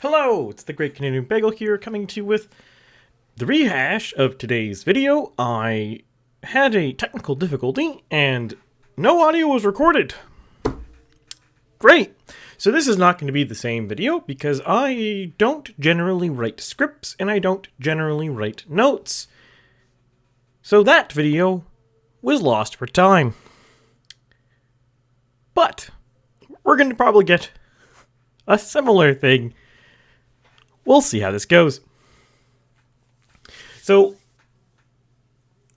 Hello, it's the Great Canadian Bagel here, coming to you with the rehash of today's video. I had a technical difficulty and no audio was recorded. Great! So this is not going to be the same video because I don't generally write scripts and I don't generally write notes. So that video was lost for time. But we're going to probably get a similar thing. We'll see how this goes. So,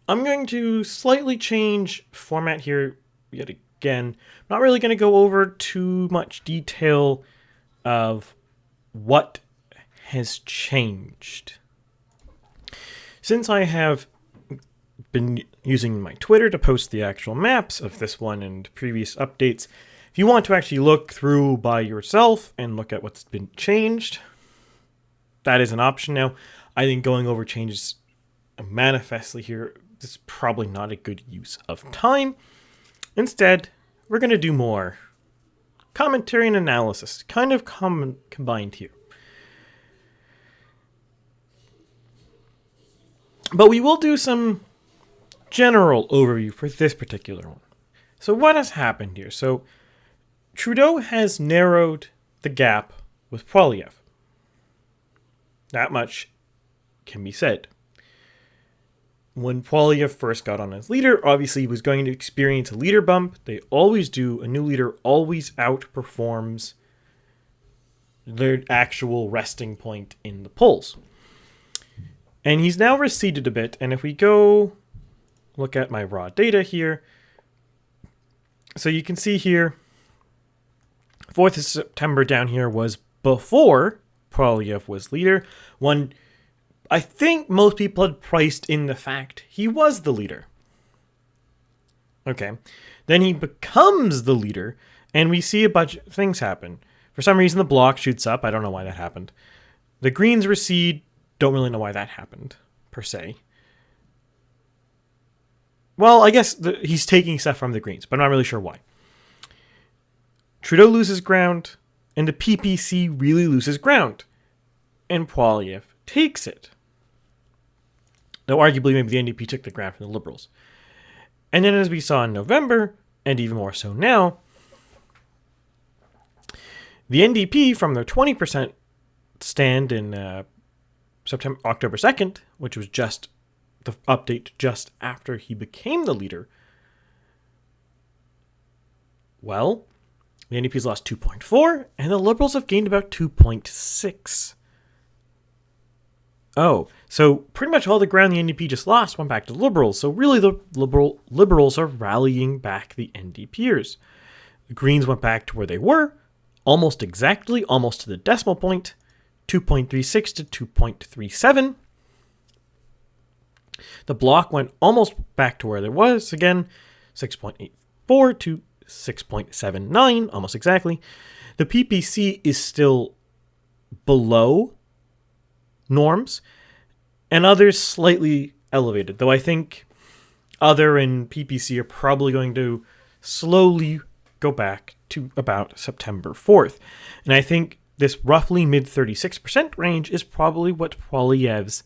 I'm going to slightly change format here yet again. I'm not really going to go over too much detail of what has changed. Since I have been using my Twitter to post the actual maps of this one and previous updates, if you want to actually look through by yourself and look at what's been changed, that is an option now. I think going over changes manifestly here is probably not a good use of time. Instead, we're going to do more commentary and analysis, kind of combined here. But we will do some general overview for this particular one. So what has happened here? So Trudeau has narrowed the gap with Poilievre. That much can be said. When Poilievre first got on as leader, obviously he was going to experience a leader bump. They always do. A new leader always outperforms their actual resting point in the polls. And he's now receded a bit. And if we go look at my raw data here, so you can see here, 4th of September down here was before Poilievre was leader. One, I think most people had priced in the fact he was the leader. Okay. Then he becomes the leader, and we see a bunch of things happen. For some reason, the bloc shoots up. I don't know why that happened. The Greens recede. Don't really know why that happened, per se. Well, I guess he's taking stuff from the Greens, but I'm not really sure why. Trudeau loses ground, and the PPC really loses ground. And Poilievre takes it. Though arguably maybe the NDP took the ground from the Liberals. And then as we saw in November, and even more so now, the NDP from their 20% stand in October 2nd, which was just the update just after he became the leader, well, the NDP's lost 2.4, and the Liberals have gained about 2.6. Oh, so pretty much all the ground the NDP just lost went back to Liberals. So really the Liberals are rallying back the NDPers. The Greens went back to where they were, almost exactly, almost to the decimal point, 2.36 to 2.37. The Bloc went almost back to where it was, again, 6.84 to 6.79, almost exactly. The PPC is still below norms, and others slightly elevated, though I think other and PPC are probably going to slowly go back to about September 4th. And I think this roughly mid 36% range is probably what Poilievre's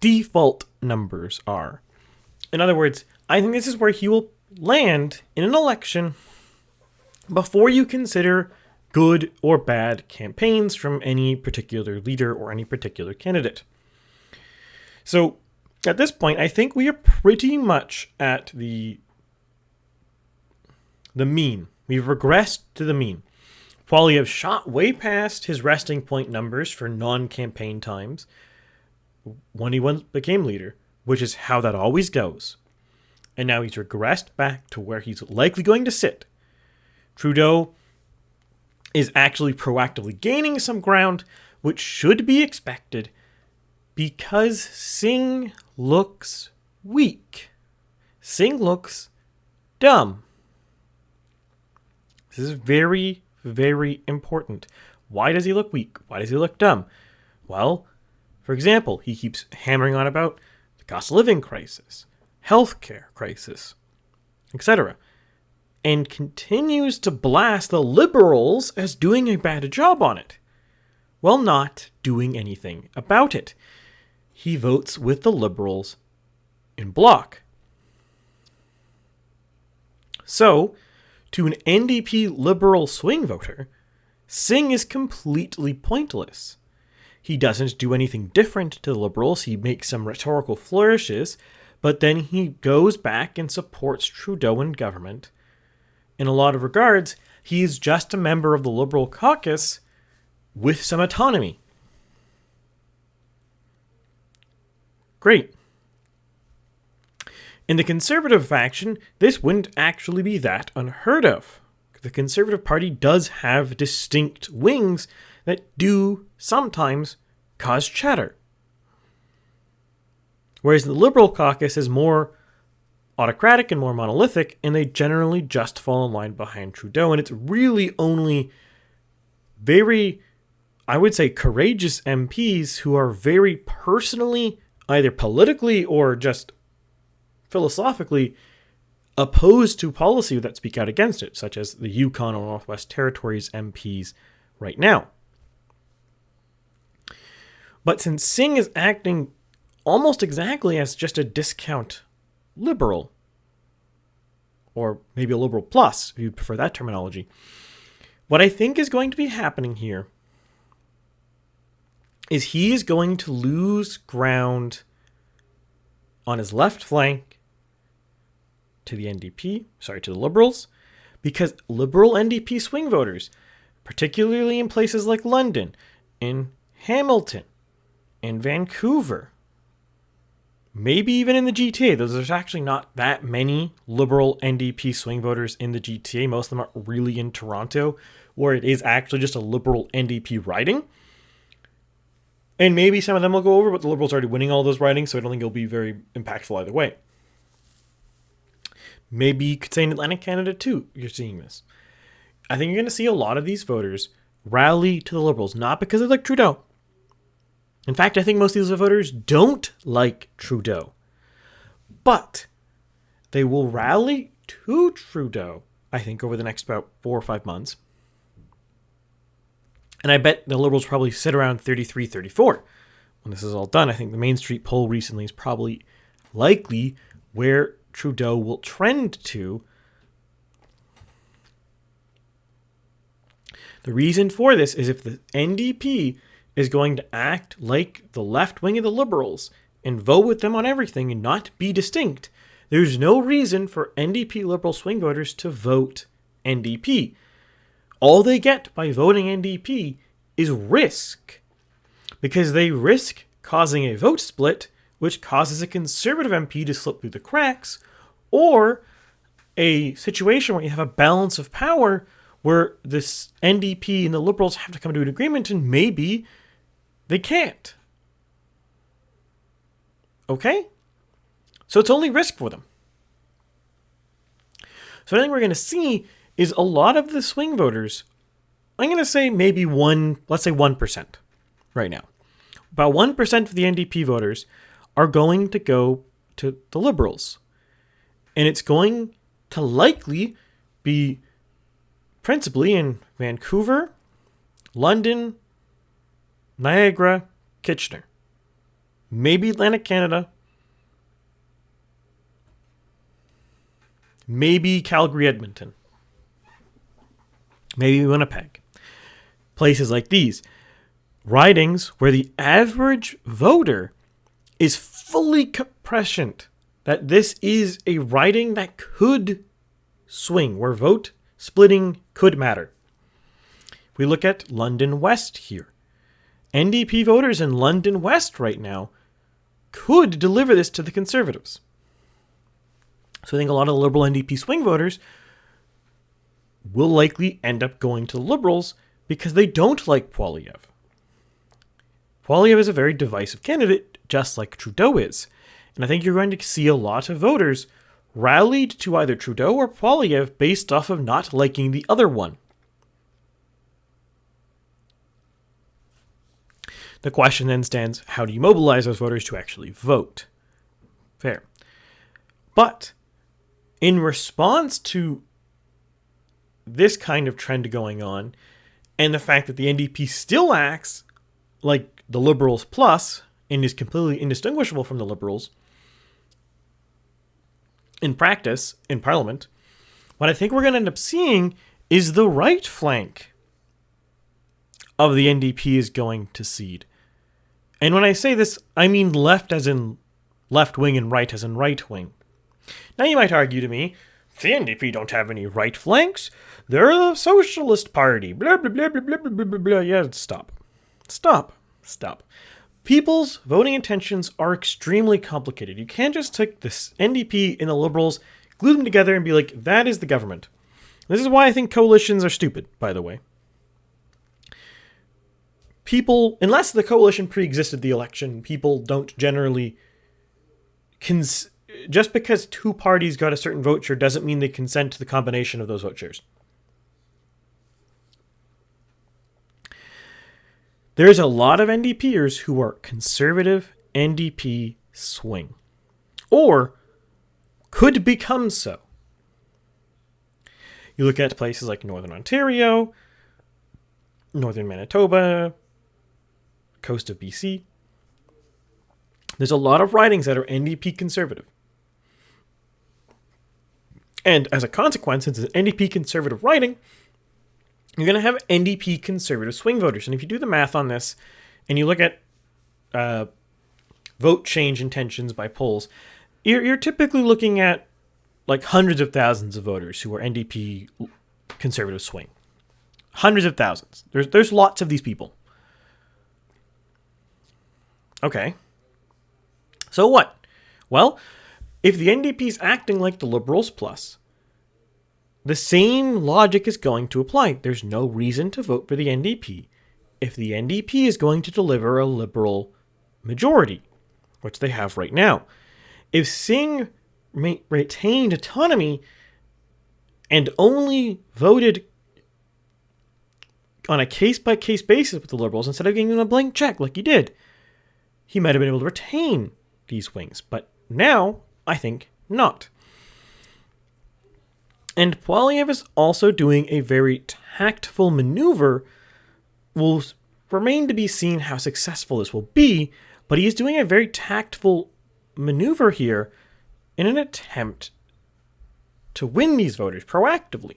default numbers are. In other words, I think this is where he will land in an election before you consider good or bad campaigns from any particular leader or any particular candidate. So at this point, I think we are pretty much at the mean. We've regressed to the mean. Poilievre shot way past his resting point numbers for non-campaign times when he became leader, which is how that always goes. And now he's regressed back to where he's likely going to sit. Trudeau is actually proactively gaining some ground, which should be expected because Singh looks weak. Singh looks dumb. This is very, very important. Why does he look weak? Why does he look dumb? Well, for example, he keeps hammering on about the cost of living crisis, healthcare crisis, etc. And continues to blast the Liberals as doing a bad job on it. while not doing anything about it. He votes with the Liberals in bloc. So, to an NDP Liberal swing voter, Singh is completely pointless. He doesn't do anything different to the Liberals. He makes some rhetorical flourishes, but then he goes back and supports Trudeau and government. In a lot of regards, he is just a member of the Liberal caucus with some autonomy. Great. In the Conservative faction, this wouldn't actually be that unheard of. The Conservative Party does have distinct wings that do sometimes cause chatter. Whereas the Liberal caucus is more autocratic and more monolithic, and they generally just fall in line behind Trudeau. And it's really only very, I would say, courageous MPs who are very personally, either politically or just philosophically, opposed to policy that speak out against it, such as the Yukon or Northwest Territories MPs right now. But since Singh is acting almost exactly as just a discount liberal, or maybe a liberal plus, if you prefer that terminology, what I think is going to be happening here is he is going to lose ground on his left flank to the Liberals, because Liberal NDP swing voters, particularly in places like London, in Hamilton, in Vancouver, maybe even in the GTA, there's actually not that many Liberal NDP swing voters in the GTA. Most of them are really in Toronto, where it is actually just a Liberal NDP riding. And maybe some of them will go over, but the Liberals are already winning all those ridings, so I don't think it'll be very impactful either way. Maybe you could say in Atlantic Canada too, you're seeing this. I think you're going to see a lot of these voters rally to the Liberals, not because they like Trudeau. In fact, I think most of these voters don't like Trudeau. But they will rally to Trudeau, I think, over the next about 4 or 5 months. And I bet the Liberals probably sit around 33, 34 when this is all done. I think the Main Street poll recently is probably likely where Trudeau will trend to. The reason for this is if the NDP is going to act like the left wing of the Liberals and vote with them on everything and not be distinct, there's no reason for NDP Liberal swing voters to vote NDP. All they get by voting NDP is risk, because they risk causing a vote split, which causes a Conservative MP to slip through the cracks, or a situation where you have a balance of power where this NDP and the Liberals have to come to an agreement, and maybe they can't. Okay? So it's only risk for them. So I think we're going to see is a lot of the swing voters, I'm going to say maybe let's say 1% right now. About 1% of the NDP voters are going to go to the Liberals. And it's going to likely be principally in Vancouver, London, Niagara, Kitchener. Maybe Atlantic Canada. Maybe Calgary, Edmonton. Maybe Winnipeg. Places like these. Ridings where the average voter is fully prescient that this is a riding that could swing, where vote splitting could matter. We look at London West here. NDP voters in London West right now could deliver this to the Conservatives. So I think a lot of the Liberal NDP swing voters will likely end up going to the Liberals because they don't like Poilievre. Poilievre is a very divisive candidate, just like Trudeau is. And I think you're going to see a lot of voters rallied to either Trudeau or Poilievre based off of not liking the other one. The question then stands, how do you mobilize those voters to actually vote? Fair. But in response to this kind of trend going on, and the fact that the NDP still acts like the Liberals plus and is completely indistinguishable from the Liberals in practice, in Parliament, what I think we're going to end up seeing is the right flank of the NDP is going to cede. And when I say this, I mean left as in left wing and right as in right wing. Now you might argue to me, the NDP don't have any right flanks. They're a socialist party. Blah, blah, blah, blah, blah, blah, blah, blah. Yeah, stop. People's voting intentions are extremely complicated. You can't just take this NDP and the Liberals, glue them together and be like, that is the government. This is why I think coalitions are stupid, by the way. People, unless the coalition pre-existed the election, people don't generally... just because two parties got a certain vote share doesn't mean they consent to the combination of those vote shares. There's a lot of NDPers who are conservative NDP swing, or could become so. You look at places like Northern Ontario, Northern Manitoba, coast of BC. There's a lot of ridings that are NDP conservative. And as a consequence, since it's an NDP conservative riding, you're going to have NDP conservative swing voters. And if you do the math on this, and you look at vote change intentions by polls, you're typically looking at like hundreds of thousands of voters who are NDP conservative swing. Hundreds of thousands. There's lots of these people. Okay. So what? Well, if the NDP is acting like the Liberals plus, the same logic is going to apply. There's no reason to vote for the NDP if the NDP is going to deliver a Liberal majority, which they have right now. If Singh retained autonomy and only voted on a case-by-case basis with the Liberals instead of giving them a blank check like he did, he might have been able to retain these wings. But now, I think not. And Poilievre is also doing a very tactful maneuver. Will remain to be seen how successful this will be, but he is doing a very tactful maneuver here in an attempt to win these voters proactively.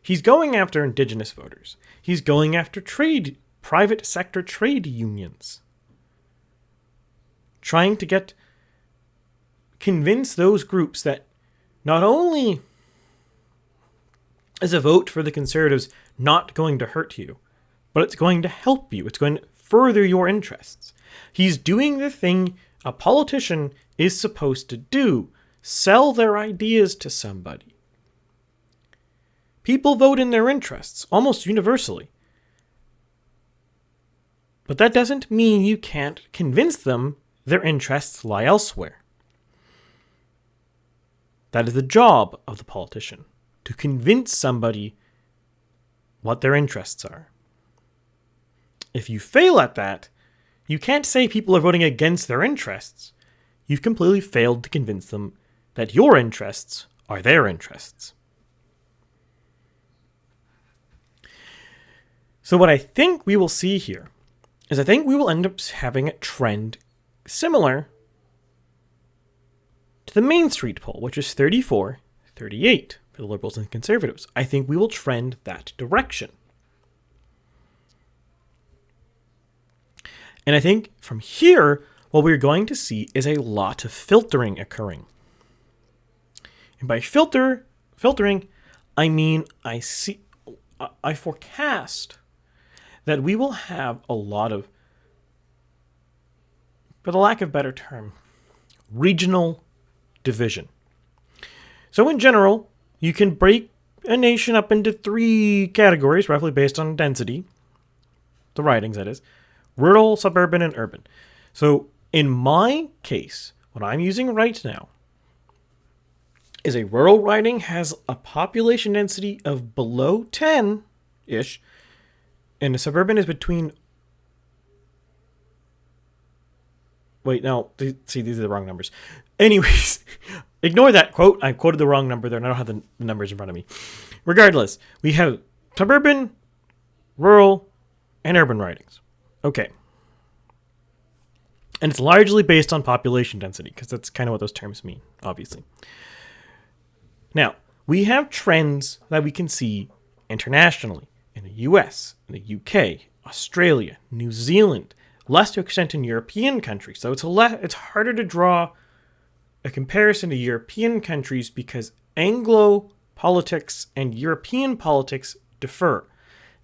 He's going after Indigenous voters. He's going after private sector trade unions. Trying to convince those groups that not only is a vote for the Conservatives not going to hurt you, but it's going to help you. It's going to further your interests. He's doing the thing a politician is supposed to do. Sell their ideas to somebody. People vote in their interests, almost universally. But that doesn't mean you can't convince them their interests lie elsewhere. That is the job of the politician, to convince somebody what their interests are. If you fail at that, you can't say people are voting against their interests. You've completely failed to convince them that your interests are their interests. So what I think we will see here is I think we will end up having a trend similar to the Main Street poll, which is 34-38 for the Liberals and Conservatives. I think we will trend that direction. And I think from here, what we're going to see is a lot of filtering occurring. And by filtering, I mean I forecast that we will have a lot of, for the lack of a better term, regional division. So in general, you can break a nation up into 3 categories, roughly based on density, the ridings that is, rural, suburban, and urban. So in my case, what I'm using right now is a rural riding has a population density of below 10-ish, and a suburban is between... Wait, no, see, these are the wrong numbers. Anyways, ignore that quote. I quoted the wrong number there, and I don't have the numbers in front of me. Regardless, we have suburban, rural, and urban ridings. Okay. And it's largely based on population density, because that's kind of what those terms mean, obviously. Now, we have trends that we can see internationally in the US, in the UK, Australia, New Zealand, less to extent in European countries. So it's harder to draw a comparison to European countries because Anglo politics and European politics differ.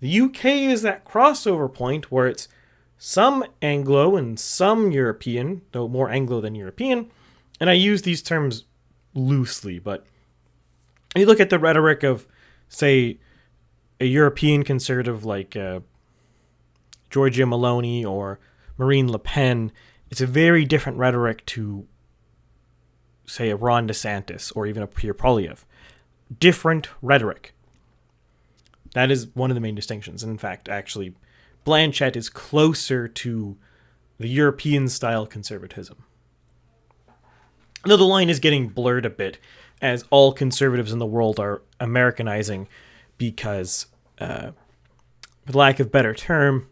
The UK is that crossover point where it's some Anglo and some European, though more Anglo than European. And I use these terms loosely, but you look at the rhetoric of, say, a European conservative like Giorgia Meloni or Marine Le Pen, it's a very different rhetoric to, say, a Ron DeSantis or even a Pierre Poilievre. Different rhetoric. That is one of the main distinctions. And in fact, actually, Blanchett is closer to the European-style conservatism. Though the line is getting blurred a bit, as all conservatives in the world are Americanizing because, for lack of a better term,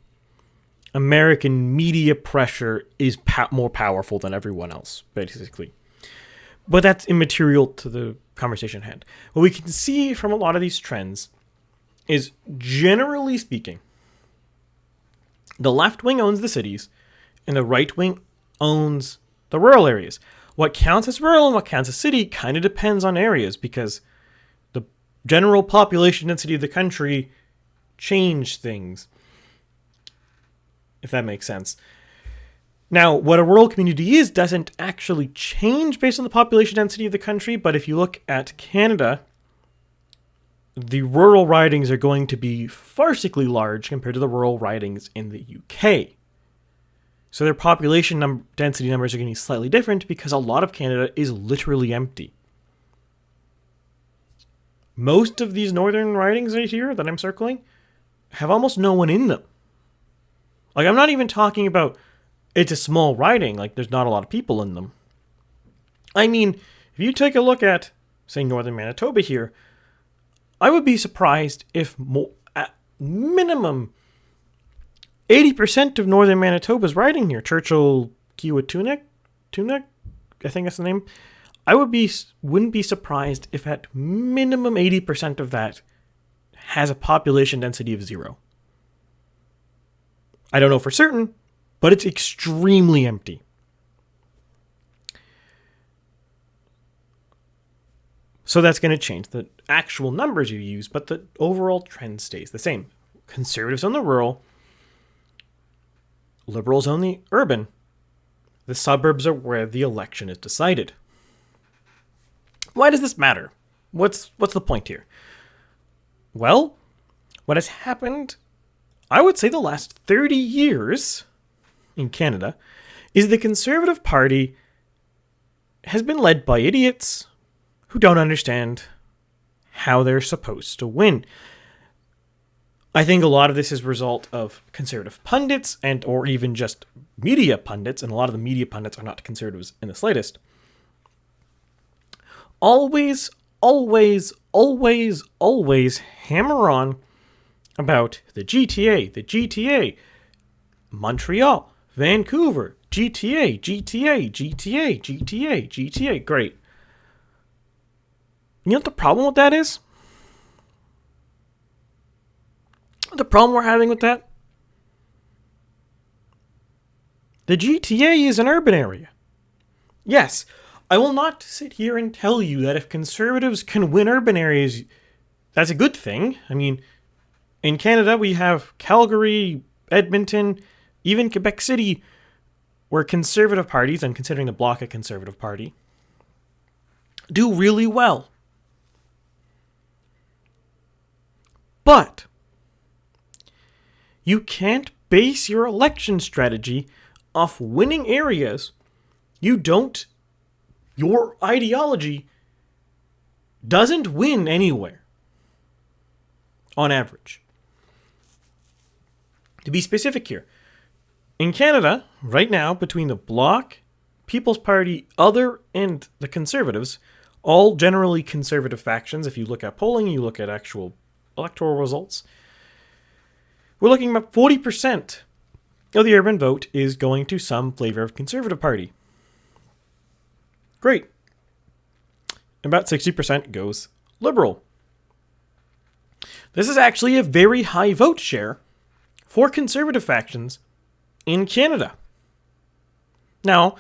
American media pressure is more powerful than everyone else, basically. But that's immaterial to the conversation at hand. What we can see from a lot of these trends is, generally speaking, the left wing owns the cities and the right wing owns the rural areas. What counts as rural and what counts as city kind of depends on areas, because the general population density of the country change things, if that makes sense. Now, what a rural community is doesn't actually change based on the population density of the country, but if you look at Canada, the rural ridings are going to be farcically large compared to the rural ridings in the UK. So their population density numbers are going to be slightly different because a lot of Canada is literally empty. Most of these northern ridings right here that I'm circling have almost no one in them. Like, I'm not even talking about it's a small riding, like there's not a lot of people in them. I mean, if you take a look at, say, northern Manitoba here, I would be surprised if at minimum 80% of northern Manitoba's riding here. Churchill Kiwatunik, I think that's the name. Wouldn't be surprised if at minimum 80% of that has a population density of 0. I don't know for certain, but it's extremely empty. So that's going to change the actual numbers you use, but the overall trend stays the same. Conservatives own the rural, liberals own the urban. The suburbs are where the election is decided. Why does this matter? What's the point here? Well, what has happened, I would say the last 30 years in Canada, is the Conservative Party has been led by idiots who don't understand how they're supposed to win. I think a lot of this is a result of conservative pundits or even just media pundits, and a lot of the media pundits are not conservatives in the slightest. Always hammer on about the GTA, Montreal, Vancouver, GTA. Great. You know what the problem with that is? The problem we're having with that? The GTA is an urban area. Yes, I will not sit here and tell you that if conservatives can win urban areas, that's a good thing. I mean, in Canada, we have Calgary, Edmonton, even Quebec City, where conservative parties, and considering the Bloc a conservative party, do really well. But you can't base your election strategy off winning areas your ideology doesn't win anywhere, on average. To be specific here, in Canada, right now, between the Bloc, People's Party, Other, and the Conservatives, all generally conservative factions, if you look at polling, you look at actual electoral results, we're looking at 40% of the urban vote is going to some flavor of Conservative Party. Great. About 60% goes Liberal. This is actually a very high vote share for Conservative factions in Canada. Now,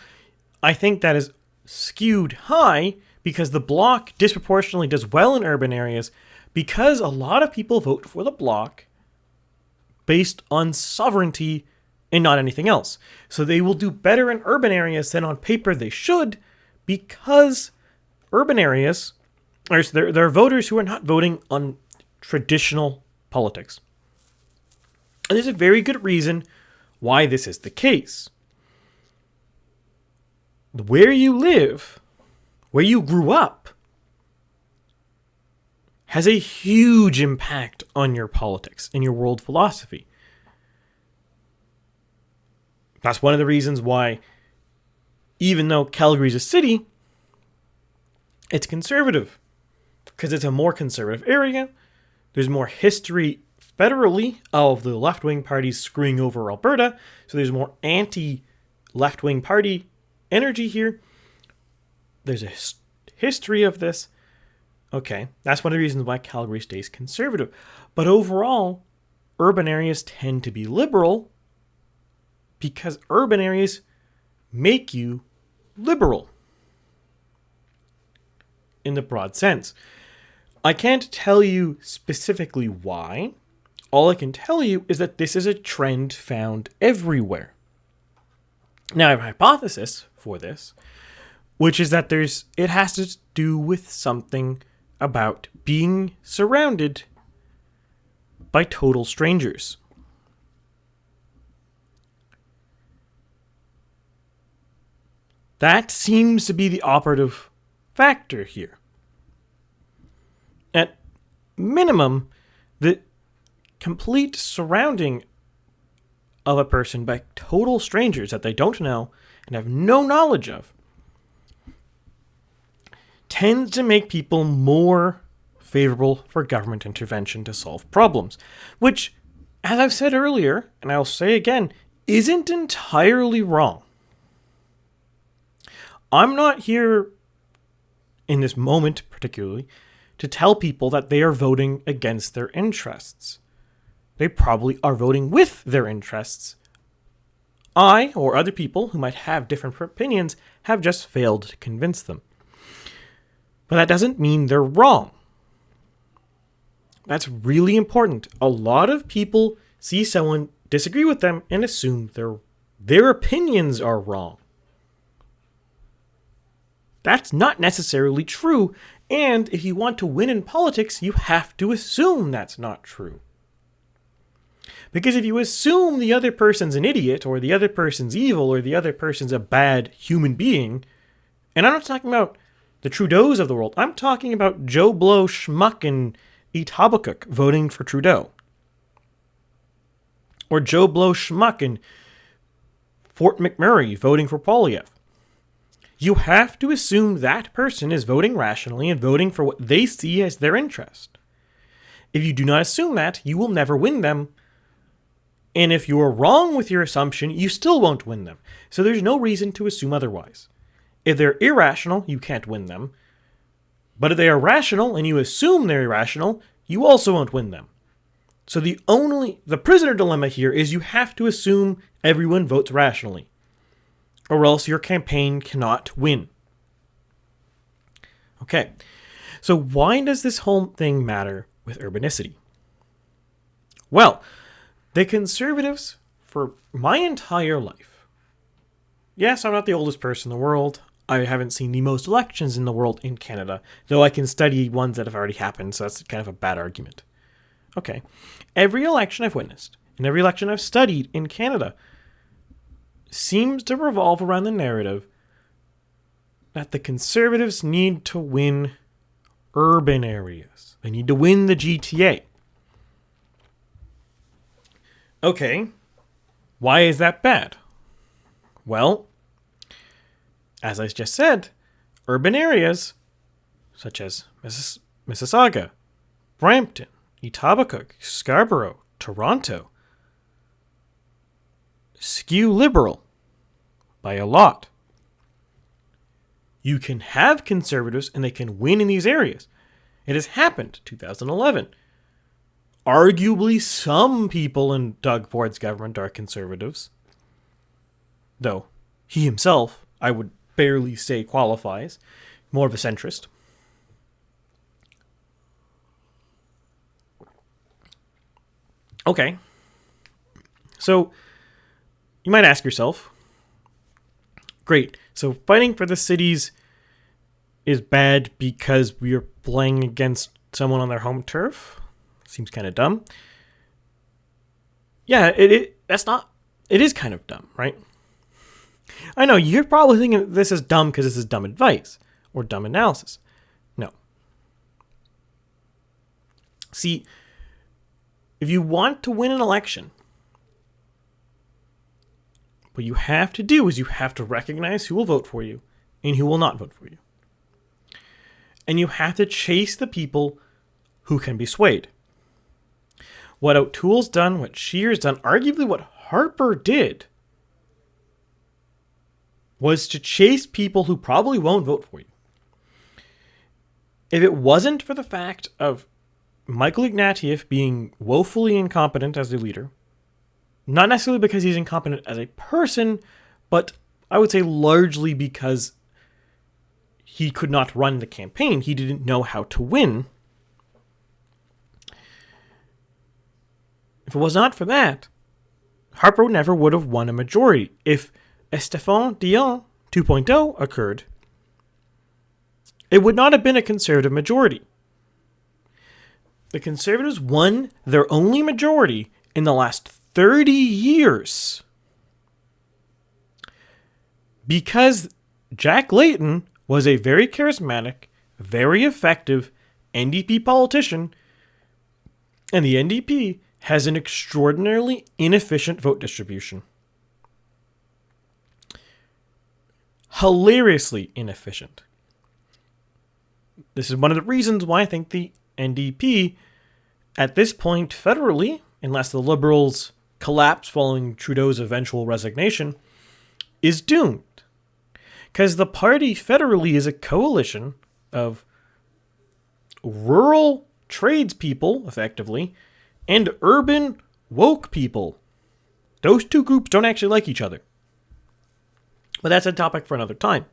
I think that is skewed high because the Bloc disproportionately does well in urban areas because a lot of people vote for the Bloc based on sovereignty and not anything else. So they will do better in urban areas than on paper they should because urban areas, or there are voters who are not voting on traditional politics. And there's a very good reason why this is the case. Where you live, where you grew up, has a huge impact on your politics and your world philosophy. That's one of the reasons why, even though Calgary's a city, it's conservative. Because it's a more conservative area. There's more history federally of the left-wing parties screwing over Alberta. So there's more anti-left-wing party energy here. There's a history of this. Okay, that's one of the reasons why Calgary stays conservative. But overall, urban areas tend to be liberal because urban areas make you liberal in the broad sense. I can't tell you specifically why. All I can tell you is that this is a trend found everywhere. Now, I have a hypothesis for this, which is that it has to do with something about being surrounded by total strangers. That seems to be the operative factor here. At minimum, the complete surrounding of a person by total strangers that they don't know and have no knowledge of tends to make people more favorable for government intervention to solve problems, which, as I've said earlier, and I'll say again, isn't entirely wrong. I'm not here in this moment particularly to tell people that they are voting against their interests. They probably are voting with their interests. I, or other people who might have different opinions, have just failed to convince them. But that doesn't mean they're wrong. That's really important. A lot of people see someone, disagree with them, and assume their opinions are wrong. That's not necessarily true, and if you want to win in politics, you have to assume that's not true. Because if you assume the other person's an idiot, or the other person's evil, or the other person's a bad human being, and I'm not talking about the Trudeaus of the world, I'm talking about Joe Blow Schmuck in Etobicoke voting for Trudeau. Or Joe Blow Schmuck in Fort McMurray voting for Poilievre. You have to assume that person is voting rationally and voting for what they see as their interest. If you do not assume that, you will never win them. And if you are wrong with your assumption, you still won't win them. So there's no reason to assume otherwise. If they're irrational, you can't win them. But if they are rational and you assume they're irrational, you also won't win them. So the prisoner dilemma here is you have to assume everyone votes rationally, or else your campaign cannot win. Okay, so why does this whole thing matter with urbanicity? Well, the Conservatives, for my entire life, yes, I'm not the oldest person in the world. I haven't seen the most elections in the world in Canada, though I can study ones that have already happened, so that's kind of a bad argument. Okay, every election I've witnessed, and every election I've studied in Canada, seems to revolve around the narrative that the Conservatives need to win urban areas. They need to win the GTA. Okay, why is that bad? Well, as I just said, urban areas such as Mississauga, Brampton, Etobicoke, Scarborough, Toronto skew liberal by a lot. You can have conservatives and they can win in these areas. It has happened. 2011. Arguably, some people in Doug Ford's government are conservatives. Though he himself, I would barely say qualifies. More of a centrist. Okay. So, you might ask yourself, great, so fighting for the cities is bad because we are playing against someone on their home turf? Seems kind of dumb. Yeah, it is kind of dumb, right? I know, you're probably thinking this is dumb because this is dumb advice or dumb analysis. No. See, if you want to win an election, what you have to do is you have to recognize who will vote for you and who will not vote for you. And you have to chase the people who can be swayed. What O'Toole's done, what Scheer's done, arguably what Harper did, was to chase people who probably won't vote for you. If it wasn't for the fact of Michael Ignatieff being woefully incompetent as a leader, not necessarily because he's incompetent as a person, but I would say largely because he could not run the campaign. He didn't know how to win. If it was not for that, Harper never would have won a majority. If Stéphane Dion 2.0 occurred, it would not have been a conservative majority. The Conservatives won their only majority in the last 30 years because Jack Layton was a very charismatic, very effective NDP politician, and the NDP has an extraordinarily inefficient vote distribution. Hilariously inefficient. This is one of the reasons why I think the NDP, at this point federally, unless the Liberals collapse following Trudeau's eventual resignation, is doomed. Because the party federally is a coalition of rural tradespeople, effectively, and urban woke people. Those two groups don't actually like each other. But that's a topic for another time.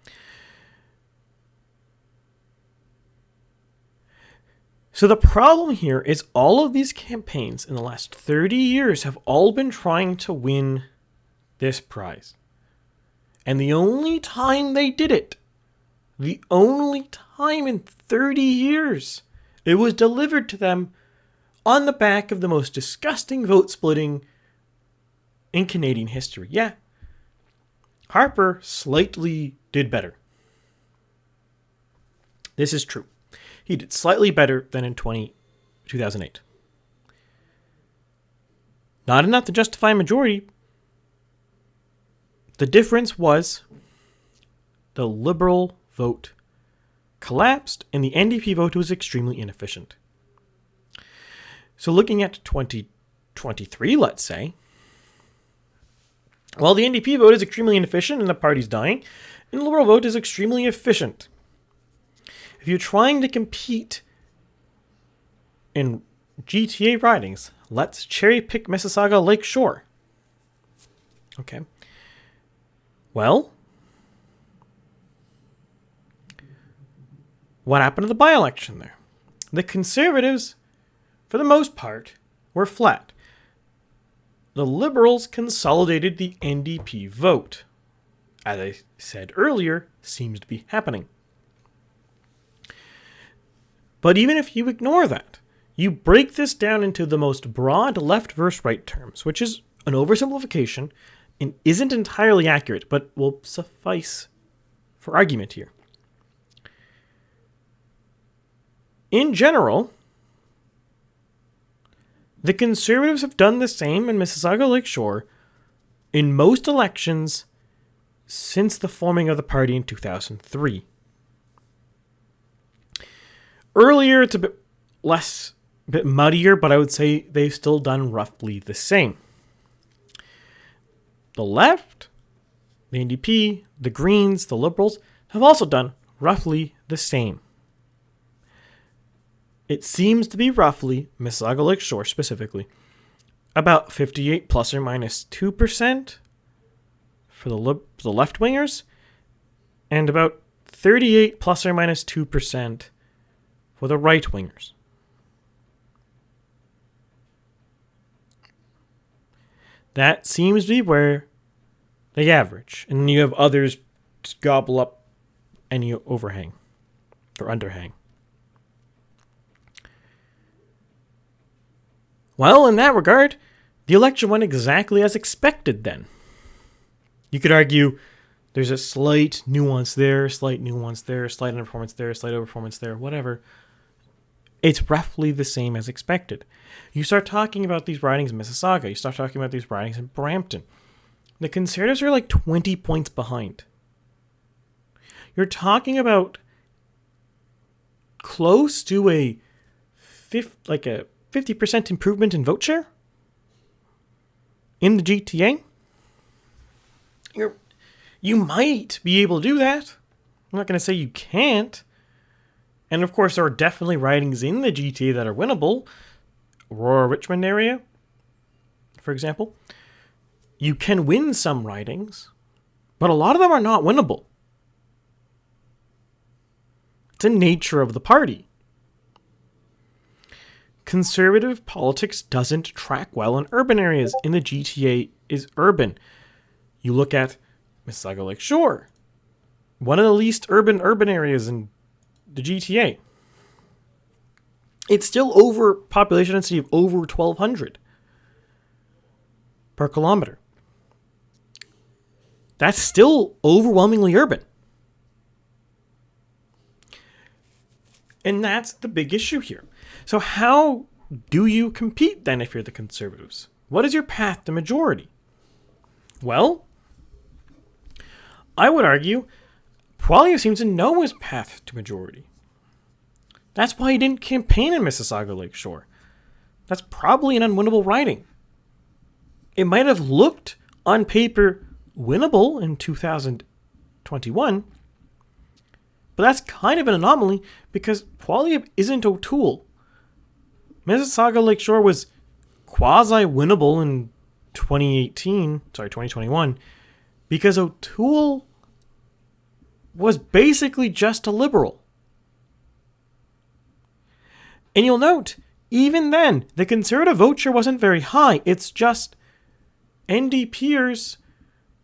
So the problem here is all of these campaigns in the last 30 years have all been trying to win this prize. And the only time they did it, the only time in 30 years, it was delivered to them on the back of the most disgusting vote splitting in Canadian history. Yeah, Harper slightly did better. This is true. He did slightly better than in 2008. Not enough to justify a majority. The difference was the Liberal vote collapsed and the NDP vote was extremely inefficient. So looking at 2023, let's say, well, the NDP vote is extremely inefficient and the party's dying, and the Liberal vote is extremely efficient. If you're trying to compete in GTA ridings, let's cherry pick Mississauga Lake Shore. Okay. Well, what happened to the by-election there? The Conservatives, for the most part, were flat. The Liberals consolidated the NDP vote. As I said earlier, seems to be happening. But even if you ignore that, you break this down into the most broad left versus right terms, which is an oversimplification and isn't entirely accurate, but will suffice for argument here. In general, the Conservatives have done the same in Mississauga Lake Shore in most elections since the forming of the party in 2003. Earlier, it's a bit less, a bit muddier, but I would say they've still done roughly the same. the left, the NDP, the Greens, the Liberals, have also done roughly the same. It seems to be roughly, Mississauga Lakeshore specifically, about 58 plus or minus 2% for the left-wingers, and about 38 plus or minus 2% for the right-wingers. That seems to be where they average. And then you have others gobble up any overhang or underhang. Well, in that regard, the election went exactly as expected then. You could argue there's a slight nuance there, slight nuance there, slight underperformance there, slight overperformance there, whatever. It's roughly the same as expected. You start talking about these ridings in Mississauga, you start talking about these ridings in Brampton. The Conservatives are like 20 points behind. You're talking about close to a 50% improvement in vote share in the GTA. You might be able to do that. I'm not going to say you can't. And of course, there are definitely ridings in the GTA that are winnable. Aurora Richmond area, for example. You can win some ridings, but a lot of them are not winnable. It's the nature of the party. Conservative politics doesn't track well in urban areas. In the GTA is urban. You look at Mississauga Lakeshore, one of the least urban areas in the GTA. It's still over population density of over 1,200 per kilometer. That's still overwhelmingly urban. And that's the big issue here. So how do you compete then if you're the Conservatives? What is your path to majority? Well, I would argue Poilievre seems to know his path to majority. That's why he didn't campaign in Mississauga Lakeshore. That's probably an unwinnable riding. It might have looked on paper winnable in 2021, but that's kind of an anomaly because Poilievre isn't O'Toole. Mississauga Lakeshore was quasi-winnable in 2021, because O'Toole was basically just a liberal. And you'll note, even then, the Conservative vote share wasn't very high. It's just NDPers,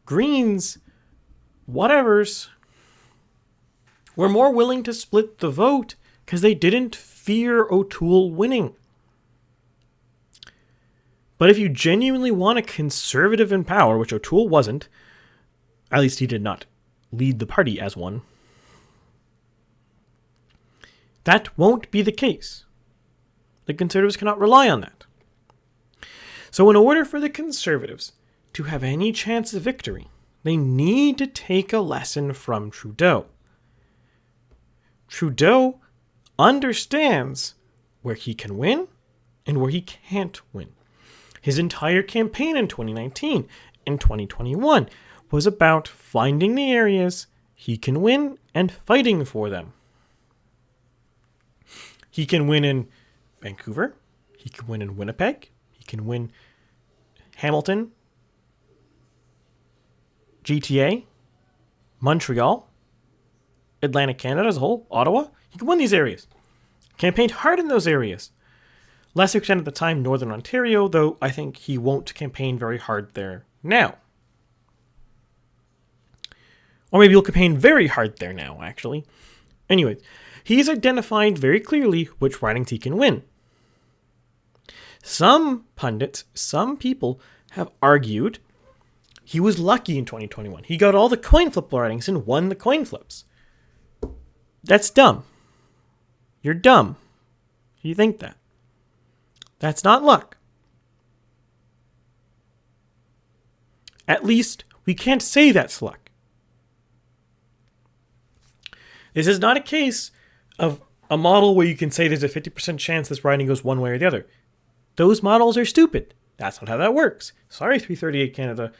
Greens, whatevers, were more willing to split the vote because they didn't fear O'Toole winning. But if you genuinely want a Conservative in power, which O'Toole wasn't, at least he did not lead the party as one, that won't be the case. The Conservatives cannot rely on that. So in order for the Conservatives to have any chance of victory, they need to take a lesson from Trudeau. Trudeau understands where he can win and where he can't win. His entire campaign in 2019 and 2021 was about finding the areas he can win and fighting for them. He can win in Vancouver, he can win in Winnipeg, he can win Hamilton, GTA, Montreal, Atlantic Canada as a whole, Ottawa. He can win these areas. Campaigned hard in those areas. Less extent at the time, Northern Ontario, though I think he won't campaign very hard there now. Or maybe he'll campaign very hard there now, actually. Anyways, he's identified very clearly which ridings he can win. Some pundits, some people have argued he was lucky in 2021. He got all the coin flip ridings and won the coin flips. That's dumb. You're dumb if you think that. That's not luck. At least we can't say that's luck. This is not a case of a model where you can say there's a 50% chance this riding goes one way or the other. Those models are stupid. That's not how that works. Sorry, 338 Canada.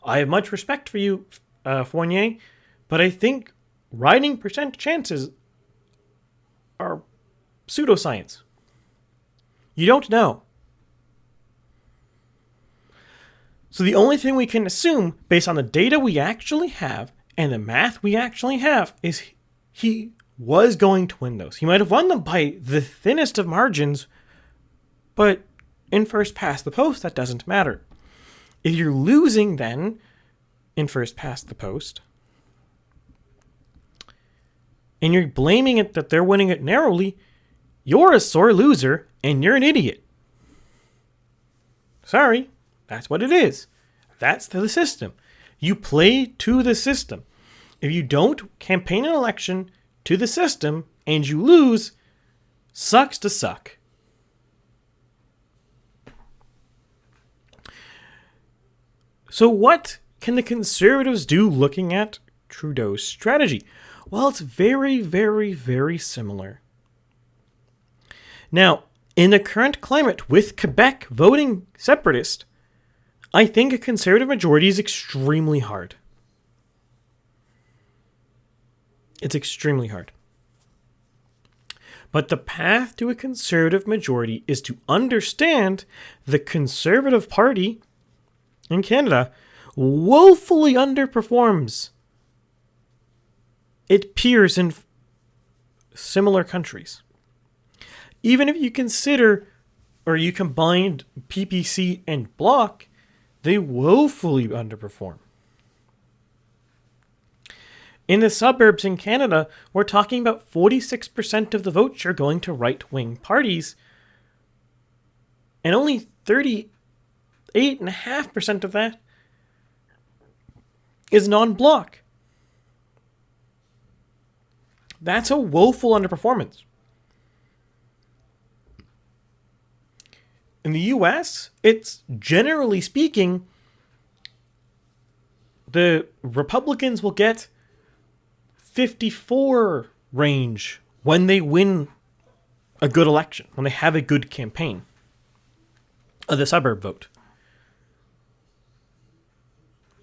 I have much respect for you, Fournier, but I think riding percent chances are pseudoscience. You don't know. So the only thing we can assume, based on the data we actually have and the math we actually have, is he was going to win those. He might have won them by the thinnest of margins, but in first past the post, that doesn't matter. If you're losing then in first past the post, and you're blaming it that they're winning it narrowly, you're a sore loser and you're an idiot. Sorry, that's what it is. That's the system. You play to the system. If you don't campaign an election to the system and you lose, sucks to suck. So what can the Conservatives do looking at Trudeau's strategy? Well, it's very, very, very similar. Now, in the current climate with Quebec voting separatist, I think a Conservative majority is extremely hard. It's extremely hard. But the path to a Conservative majority is to understand the Conservative Party in Canada woefully underperforms its peers in similar countries. Even if you consider or you combined PPC and Bloc, they woefully underperform. In the suburbs in Canada, we're talking about 46% of the vote share going to right-wing parties, and only 38.5% of that is non-Bloc. That's a woeful underperformance. In the US, it's generally speaking, the Republicans will get 54 range when they win a good election, when they have a good campaign of the suburb vote.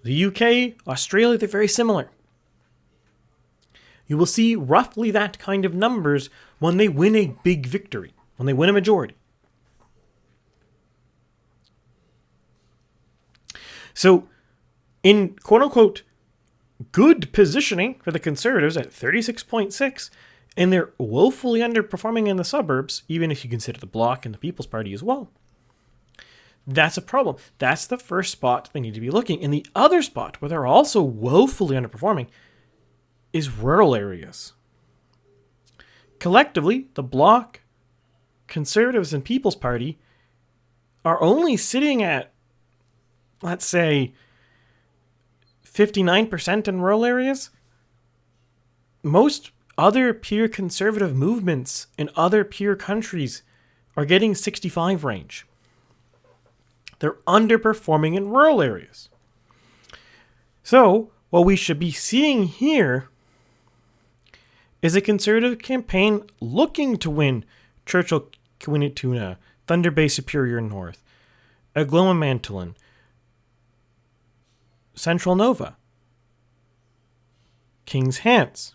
The UK, Australia, they're very similar. You will see roughly that kind of numbers when they win a big victory, when they win a majority. So, in quote-unquote good positioning for the Conservatives at 36.6, and they're woefully underperforming in the suburbs, even if you consider the Bloc and the People's Party as well. That's a problem. That's the first spot they need to be looking. And the other spot where they're also woefully underperforming is rural areas. Collectively, the Bloc, Conservatives, and People's Party are only sitting at, let's say, 59% in rural areas. Most other peer conservative movements in other peer countries are getting 65 range. They're underperforming in rural areas. So, what we should be seeing here is a Conservative campaign looking to win Churchill, Quinituna, Thunder Bay, Superior North, Agloma Mantolin, Central Nova, Kings Hants,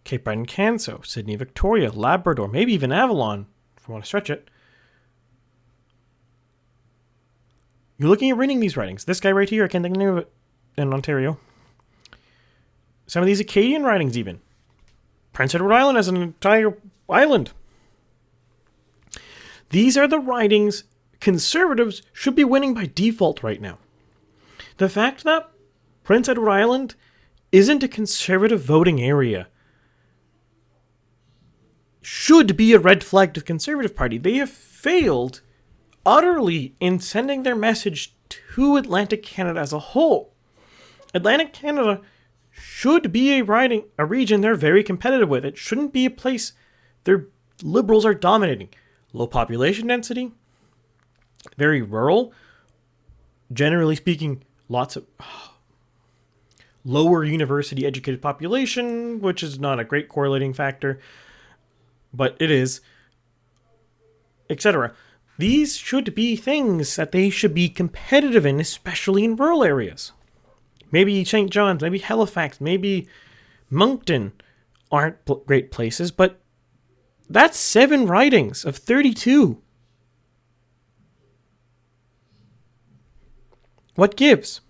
Cape Breton Canso, Sydney Victoria, Labrador, maybe even Avalon, if you want to stretch it. You're looking at winning these ridings. This guy right here, I can't think of the name of it, in Ontario. Some of these Acadian ridings even. Prince Edward Island has an entire island. These are the ridings Conservatives should be winning by default right now. The fact that Prince Edward Island isn't a Conservative voting area should be a red flag to the Conservative Party. They have failed utterly in sending their message to Atlantic Canada as a whole. Atlantic Canada should be a region they're very competitive with. It shouldn't be a place their Liberals are dominating. Low population density, very rural, generally speaking, lots of lower university educated population, which is not a great correlating factor, but it is, etc. These should be things that they should be competitive in, especially in rural areas. Maybe St. John's, maybe Halifax, maybe Moncton aren't great places, but that's 7 ridings of 32. What gives?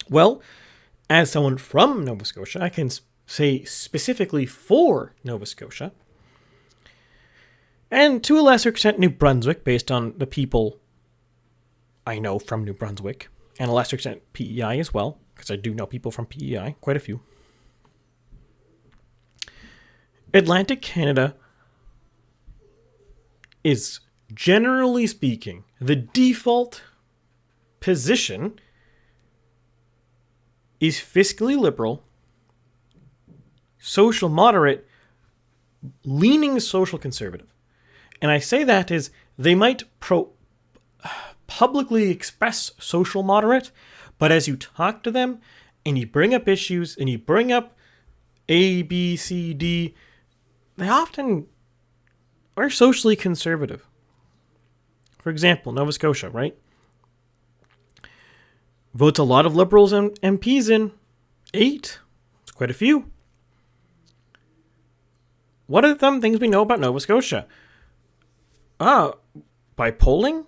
Well, as someone from Nova Scotia, I can say specifically for Nova Scotia, and to a lesser extent New Brunswick, based on the people I know from New Brunswick, and a lesser extent PEI as well, because I do know people from PEI, quite a few. Atlantic Canada is, generally speaking, the default position is fiscally liberal, social moderate, leaning social conservative. And I say that is they might publicly express social moderate, but as you talk to them and you bring up issues and you bring up A, B, C, D, they often are socially conservative. For example, Nova Scotia, right? Votes a lot of Liberals and MPs in. 8. It's quite a few. What are some things we know about Nova Scotia? By polling,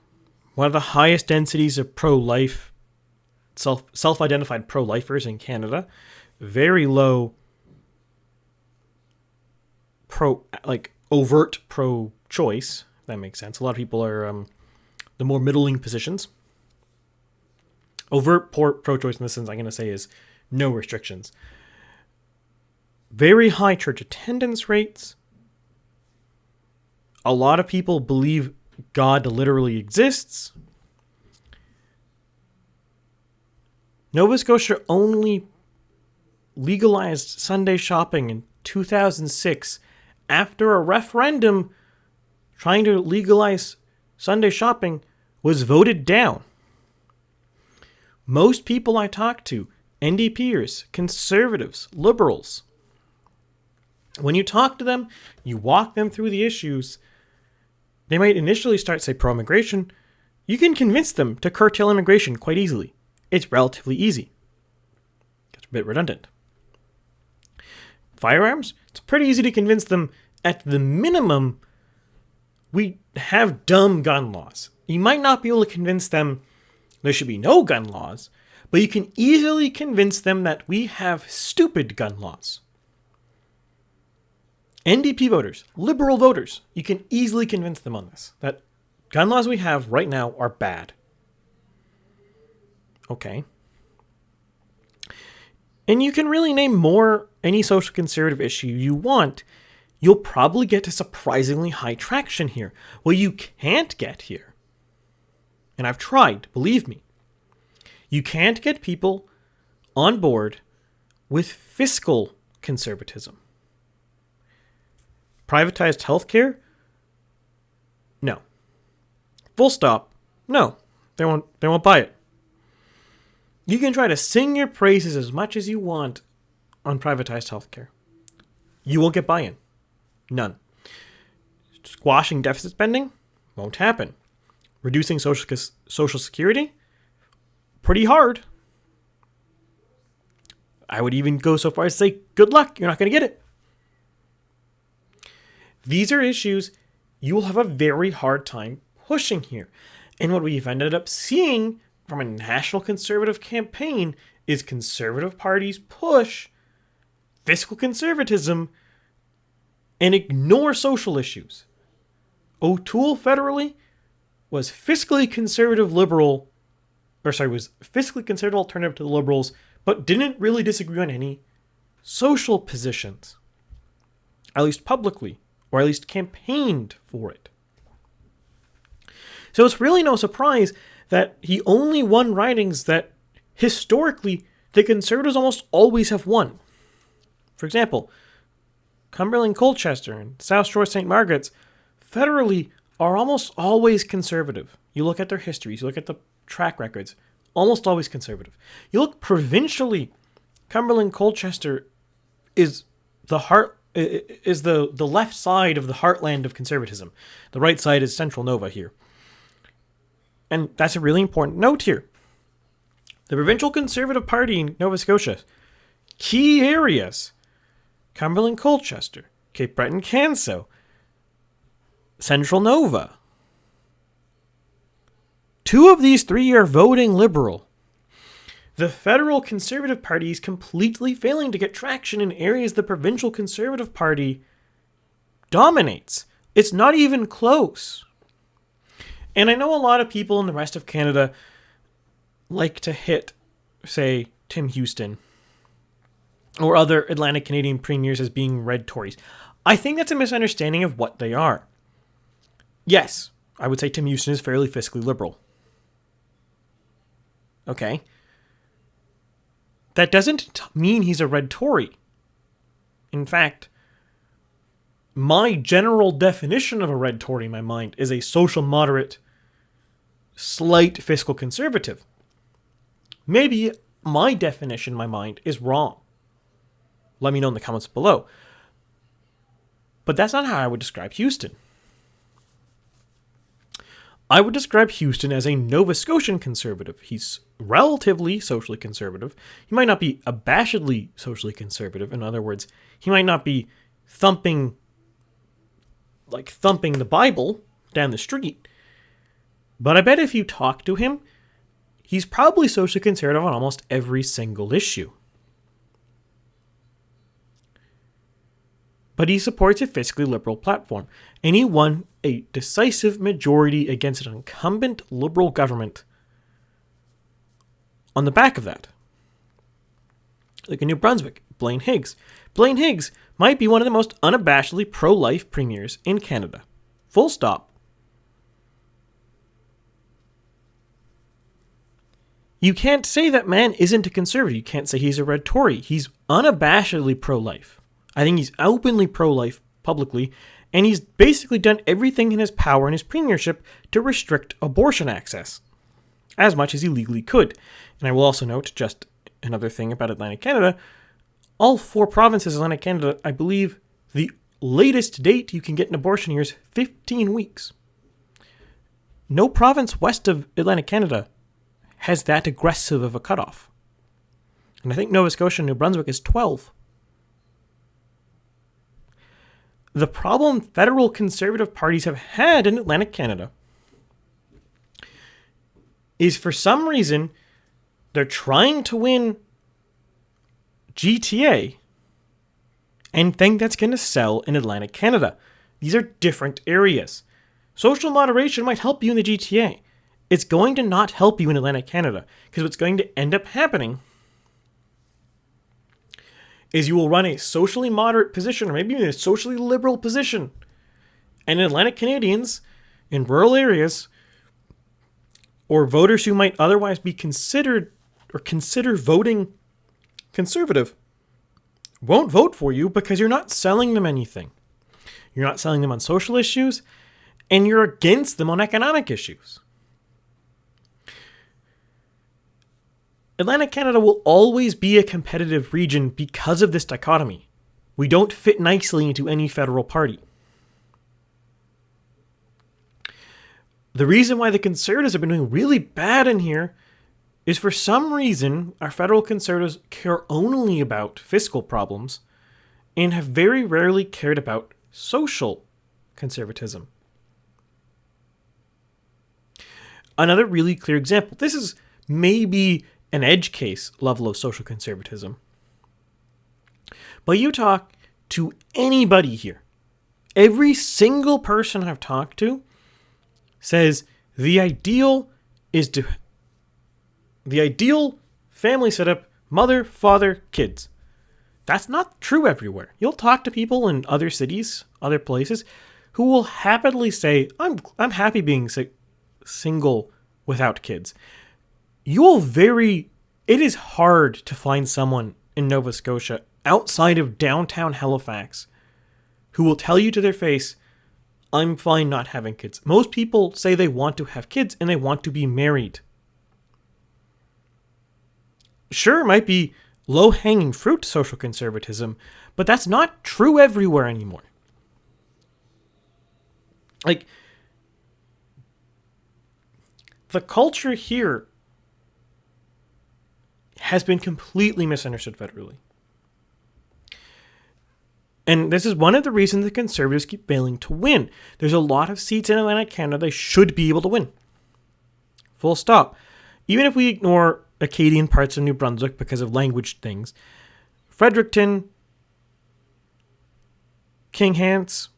one of the highest densities of pro-life, self-identified pro-lifers in Canada. Very low overt pro-choice, if that makes sense. A lot of people are the more middling positions. Overt pro-choice in this sense, I'm going to say, is no restrictions. Very high church attendance rates. A lot of people believe God literally exists. Nova Scotia only legalized Sunday shopping in 2006 after a referendum trying to legalize Sunday shopping was voted down. Most people I talk to, NDPers, conservatives, liberals, when you talk to them, you walk them through the issues, they might initially start, say, pro-immigration. You can convince them to curtail immigration quite easily. It's relatively easy. It's a bit redundant. Firearms, it's pretty easy to convince them, at the minimum, we have dumb gun laws. You might not be able to convince them there should be no gun laws, but you can easily convince them that we have stupid gun laws. NDP voters, liberal voters, you can easily convince them on this, that gun laws we have right now are bad. Okay. And you can really name any social conservative issue you want. You'll probably get to surprisingly high traction here. What you can't get here, and I've tried, believe me, you can't get people on board with fiscal conservatism. Privatized healthcare? No. Full stop. No. They won't buy it. You can try to sing your praises as much as you want on privatized healthcare. You won't get buy-in. None. Squashing deficit spending? Won't happen. Reducing social security? Pretty hard. I would even go so far as to say, good luck, you're not going to get it. These are issues you will have a very hard time pushing here. And what we've ended up seeing from a national conservative campaign is conservative parties push fiscal conservatism and ignore social issues. O'Toole federally was fiscally conservative alternative to the Liberals, but didn't really disagree on any social positions, at least publicly, or at least campaigned for it. So it's really no surprise that he only won ridings that historically the Conservatives almost always have won. For example, Cumberland, Colchester, and South Shore St. Margaret's federally are almost always conservative. You look at their histories, you look at the track records, almost always conservative. You look provincially, Cumberland, Colchester is is the left side of the heartland of conservatism. The right side is Central Nova here. And that's a really important note here. The Provincial Conservative Party in Nova Scotia, key areas, Cumberland Colchester, Cape Breton Canso, Central Nova. 2 of these 3 are voting Liberal. The federal Conservative Party is completely failing to get traction in areas the Provincial Conservative Party dominates. It's not even close. And I know a lot of people in the rest of Canada like to hit, say, Tim Houston or other Atlantic Canadian premiers as being red Tories. I think that's a misunderstanding of what they are. Yes, I would say Tim Houston is fairly fiscally liberal. Okay. That doesn't mean he's a red Tory. In fact, my general definition of a red Tory in my mind is a social moderate, slight fiscal conservative. Maybe my definition in my mind is wrong. Let me know in the comments below. But that's not how I would describe Houston. I would describe Houston as a Nova Scotian conservative. He's relatively socially conservative. He might not be abashedly socially conservative. In other words, he might not be thumping the Bible down the street. But I bet if you talk to him, he's probably socially conservative on almost every single issue. But he supports a fiscally liberal platform, and he won a decisive majority against an incumbent liberal government on the back of that. Like in New Brunswick, Blaine Higgs. Blaine Higgs might be one of the most unabashedly pro-life premiers in Canada. Full stop. You can't say that man isn't a conservative. You can't say he's a red Tory. He's unabashedly pro-life. I think he's openly pro-life publicly, and he's basically done everything in his power in his premiership to restrict abortion access as much as he legally could. And I will also note just another thing about Atlantic Canada. All 4 provinces of Atlantic Canada, I believe the latest date you can get an abortion here is 15 weeks. No province west of Atlantic Canada has that aggressive of a cutoff. And I think Nova Scotia and New Brunswick is 12. The problem federal conservative parties have had in Atlantic Canada is for some reason they're trying to win GTA and think that's going to sell in Atlantic Canada. These are different areas. Social moderation might help you in the GTA. It's going to not help you in Atlantic Canada, because what's going to end up happening is you will run a socially moderate position, or maybe even a socially liberal position. And Atlantic Canadians in rural areas, or voters who might otherwise be considered or consider voting conservative, won't vote for you because you're not selling them anything. You're not selling them on social issues, and you're against them on economic issues. Atlantic Canada will always be a competitive region because of this dichotomy. We don't fit nicely into any federal party. The reason why the Conservatives have been doing really bad in here is for some reason our federal Conservatives care only about fiscal problems and have very rarely cared about social conservatism. Another really clear example. This is maybe an edge case level of social conservatism. But you talk to anybody here, every single person I've talked to says the ideal family setup, mother, father, kids. That's not true everywhere. You'll talk to people in other cities, other places, who will happily say, I'm happy being single without kids. It is hard to find someone in Nova Scotia outside of downtown Halifax who will tell you to their face, I'm fine not having kids. Most people say they want to have kids and they want to be married. Sure, it might be low-hanging fruit social conservatism, but that's not true everywhere anymore. Like, the culture here has been completely misunderstood federally. And this is one of the reasons the Conservatives keep failing to win. There's a lot of seats in Atlantic Canada they should be able to win. Full stop. Even if we ignore Acadian parts of New Brunswick because of language things, Fredericton, King's Hants,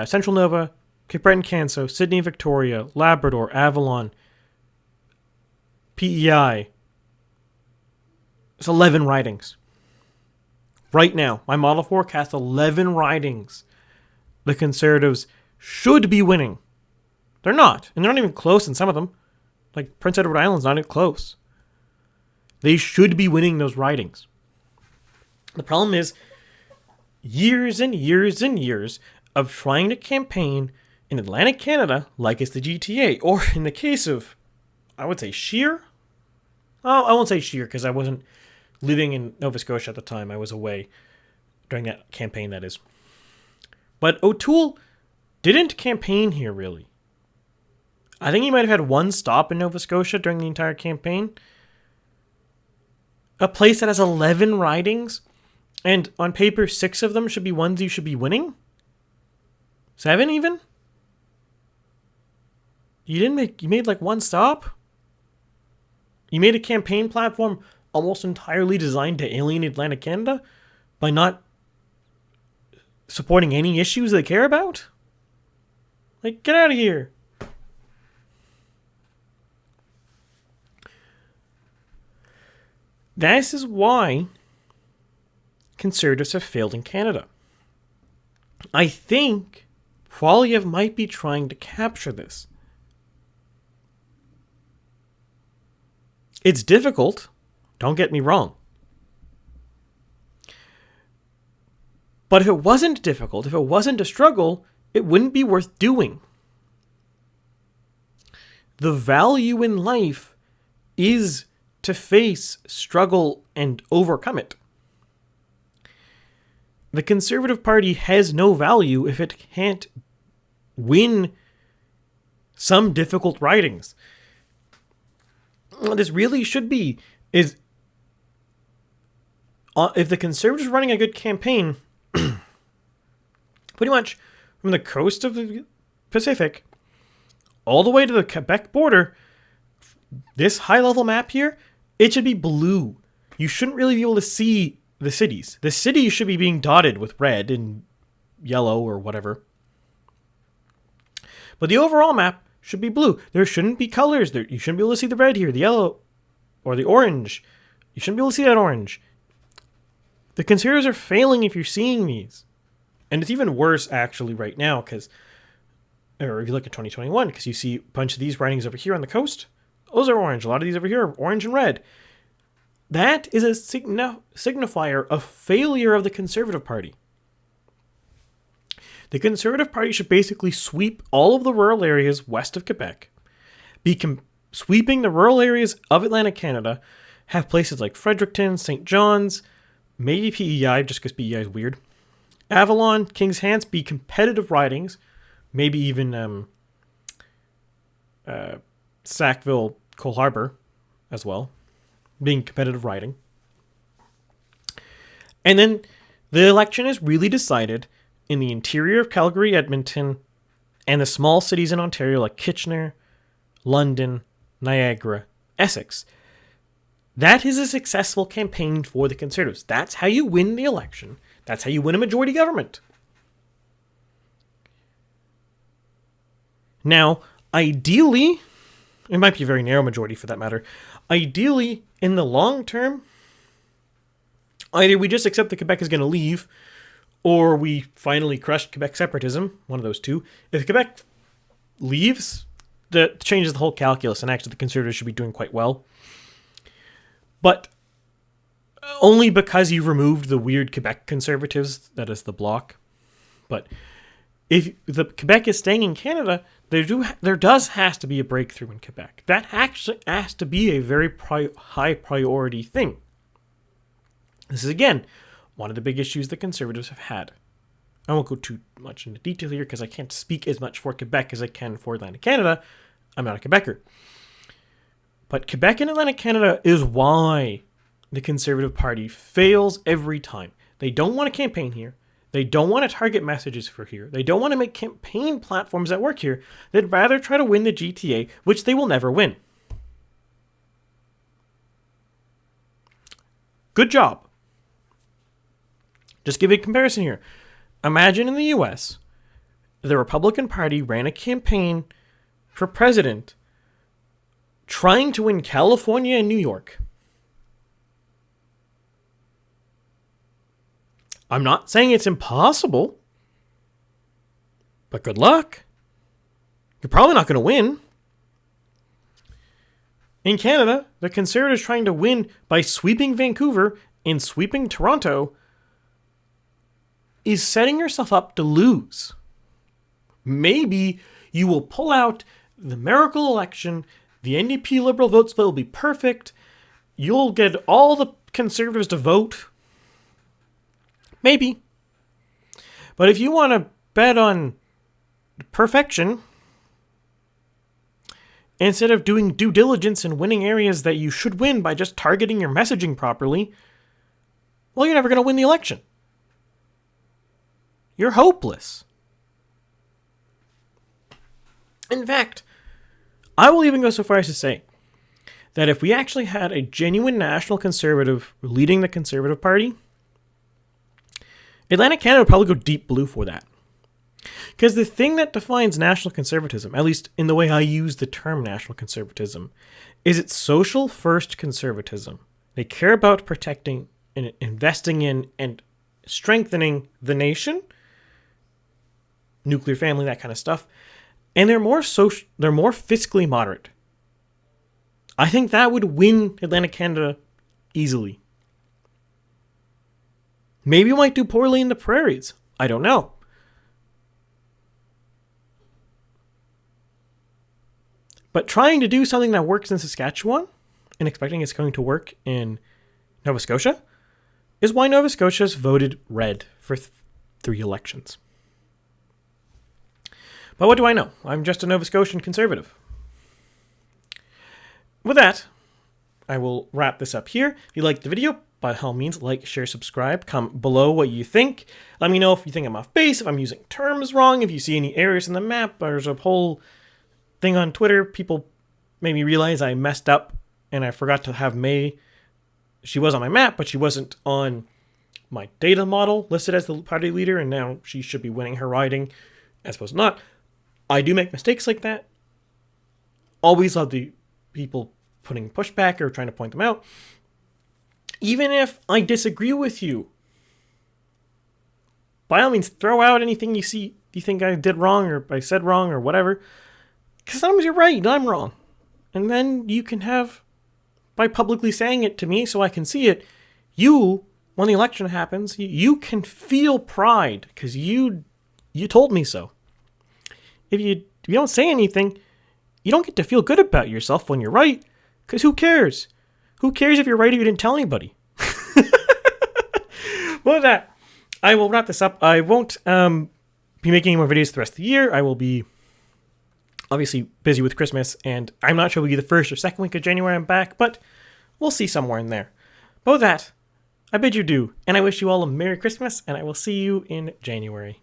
Central Nova, Cape Breton, Canso, Sydney, Victoria, Labrador, Avalon, PEI. It's 11 ridings. Right now, my model forecast 11 ridings. The Conservatives should be winning. They're not. And they're not even close in some of them. Like Prince Edward Island's not even close. They should be winning those ridings. The problem is years and years and years of trying to campaign in Atlantic Canada like it's the GTA. Or in the case of, I would say Sheer. Oh, I won't say Sheer because I wasn't living in Nova Scotia at the time. I was away during that campaign, that is. But O'Toole didn't campaign here, really. I think he might have had one stop in Nova Scotia during the entire campaign. A place that has 11 ridings, and on paper, 6 of them should be ones you should be winning? 7 even? You made like one stop? You made a campaign platform almost entirely designed to alienate Atlantic Canada by not supporting any issues they care about? Like, get out of here. This is why Conservatives have failed in Canada. I think Poilievre might be trying to capture this. It's difficult. Don't get me wrong. But if it wasn't difficult, if it wasn't a struggle, it wouldn't be worth doing. The value in life is to face struggle and overcome it. The Conservative Party has no value if it can't win some difficult ridings. What this really should be is, if the Conservatives are running a good campaign, pretty much from the coast of the Pacific all the way to the Quebec border, this high-level map here, it should be blue. You shouldn't really be able to see the cities. The cities should be being dotted with red and yellow or whatever. But the overall map should be blue. There shouldn't be colors. You shouldn't be able to see the red here, the yellow, or the orange. You shouldn't be able to see that orange. The Conservatives are failing if you're seeing these. And it's even worse, actually, right now, or if you look at 2021, because you see a bunch of these ridings over here on the coast. Those are orange. A lot of these over here are orange and red. That is a signifier of failure of the Conservative Party. The Conservative Party should basically sweep all of the rural areas west of Quebec, be sweeping the rural areas of Atlantic Canada, have places like Fredericton, St. John's, maybe PEI, just because PEI is weird, Avalon, King's Hants be competitive ridings, maybe even Sackville, Cole Harbour as well, being competitive riding. And then the election is really decided in the interior of Calgary, Edmonton, and the small cities in Ontario like Kitchener, London, Niagara, Essex. That is a successful campaign for the Conservatives. That's how you win the election. That's how you win a majority government. Now, ideally, it might be a very narrow majority for that matter. Ideally, in the long term, either we just accept that Quebec is going to leave, or we finally crush Quebec separatism, one of those two. If Quebec leaves, that changes the whole calculus, and actually the Conservatives should be doing quite well. But only because you've removed the weird Quebec Conservatives, that is the Bloc. But if the Quebec is staying in Canada, there does has to be a breakthrough in Quebec. That actually has to be a very high priority thing. This is, again, one of the big issues the Conservatives have had. I won't go too much into detail here because I can't speak as much for Quebec as I can for Atlantic Canada. I'm not a Quebecer. But Quebec and Atlantic Canada is why the Conservative Party fails every time. They don't want to campaign here. They don't want to target messages for here. They don't want to make campaign platforms that work here. They'd rather try to win the GTA, which they will never win. Good job. Just give a comparison here. Imagine in the US, the Republican Party ran a campaign for president trying to win California and New York. I'm not saying it's impossible, but good luck. You're probably not going to win. In Canada, the Conservatives trying to win by sweeping Vancouver and sweeping Toronto is setting yourself up to lose. Maybe you will pull out the miracle election, the NDP Liberal vote split will be perfect, you'll get all the Conservatives to vote. Maybe. But if you want to bet on perfection, instead of doing due diligence and winning areas that you should win by just targeting your messaging properly, well, you're never going to win the election. You're hopeless. In fact, I will even go so far as to say that if we actually had a genuine national conservative leading the Conservative Party, Atlantic Canada would probably go deep blue for that. Because the thing that defines national conservatism, at least in the way I use the term national conservatism, is it's social first conservatism. They care about protecting and investing in and strengthening the nation, nuclear family, that kind of stuff. And they're more fiscally moderate. I think that would win Atlantic Canada easily. Maybe you might do poorly in the prairies. I don't know. But trying to do something that works in Saskatchewan and expecting it's going to work in Nova Scotia is why Nova Scotia's voted red for 3 elections. But what do I know? I'm just a Nova Scotian conservative. With that, I will wrap this up here. If you liked the video, by all means, like, share, subscribe. Comment below what you think. Let me know if you think I'm off base, if I'm using terms wrong, if you see any errors in the map. There's a whole thing on Twitter. People made me realize I messed up and I forgot to have May. She was on my map, but she wasn't on my data model listed as the party leader, and now she should be winning her riding. I suppose not. I do make mistakes like that. Always love the people putting pushback or trying to point them out. Even if I disagree with you, by all means, throw out anything you see you think I did wrong or I said wrong or whatever. Because sometimes you're right and I'm wrong. And then you can have, by publicly saying it to me so I can see it, you, when the election happens, you can feel pride because you told me so. If you don't say anything, you don't get to feel good about yourself when you're right, because who cares? Who cares if you're right or you didn't tell anybody? Well, with that, I will wrap this up. I won't be making any more videos the rest of the year. I will be obviously busy with Christmas, and I'm not sure it'll be the first or second week of January I'm back, but we'll see somewhere in there. But with that, I bid you adieu, and I wish you all a Merry Christmas, and I will see you in January.